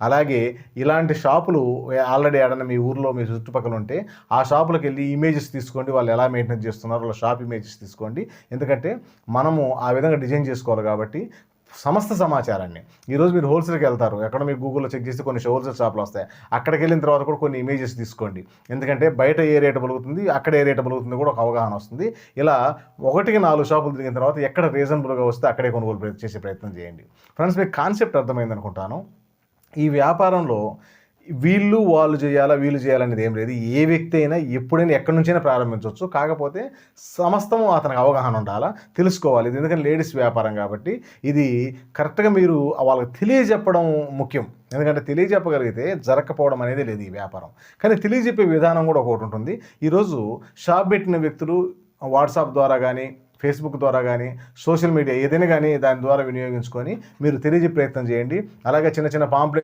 అలాగే ఇలాంటి షాపులు ఆల్రెడీ ఏడన్నా మీ ఊర్లో మీ చుట్టుపక్కల ఉంటే ఆ షాపులకు వెళ్ళి ఇమేజెస్ తీసుకోండి, వాళ్ళు ఎలా మెయింటైన్ చేస్తున్నారో వాళ్ళ షాప్ ఇమేజెస్ తీసుకోండి. ఎందుకంటే మనము ఆ విధంగా డిజైన్ చేసుకోవాలి కాబట్టి సమస్త సమాచారాన్ని ఈరోజు మీరు హోల్సేల్కి వెళ్తారు, ఎక్కడ మీకు గూగుల్లో చెక్ చేస్తే కొన్ని హోల్సేల్ షాపులు వస్తాయి, అక్కడికి వెళ్ళిన తర్వాత కూడా కొన్ని ఇమేజెస్ తీసుకోండి. ఎందుకంటే బయట ఏ రేటు పలుకుతుంది, అక్కడ ఏ రేటు పలుకుతుంది కూడా ఒక అవగాహన వస్తుంది. ఇలా 1-4 షాపులు తిరిగిన తర్వాత ఎక్కడ రీజనబుల్గా వస్తే అక్కడే కొనుగోలు చేసే ప్రయత్నం చేయండి. ఫ్రెండ్స్, మీకు కాన్సెప్ట్ అర్థమైంది అనుకుంటాను. ఈ వ్యాపారంలో వీళ్ళు వీళ్ళు చేయాలనేది ఏం లేదు. ఏ వ్యక్తి అయినా ఎప్పుడైనా ఎక్కడి నుంచైనా ప్రారంభించవచ్చు. కాకపోతే సమస్తము అతనికి అవగాహన ఉండాలా, తెలుసుకోవాలి. ఇది ఎందుకంటే లేడీస్ వ్యాపారం కాబట్టి ఇది కరెక్ట్గా మీరు వాళ్ళకి తెలియజెప్పడం ముఖ్యం. ఎందుకంటే తెలియజెప్పగలిగితే జరగకపోవడం అనేది లేదు ఈ వ్యాపారం. కానీ తెలియజెప్పే విధానం కూడా ఒకటి ఉంటుంది. ఈరోజు షాప్ పెట్టిన వ్యక్తులు వాట్సాప్ ద్వారా కానీ, ఫేస్బుక్ ద్వారా కానీ, సోషల్ మీడియా ఏదైనా కానీ దాని ద్వారా వినియోగించుకొని మీరు తెలియజెప్పే ప్రయత్నం చేయండి. అలాగే చిన్న చిన్న పాంప్లెట్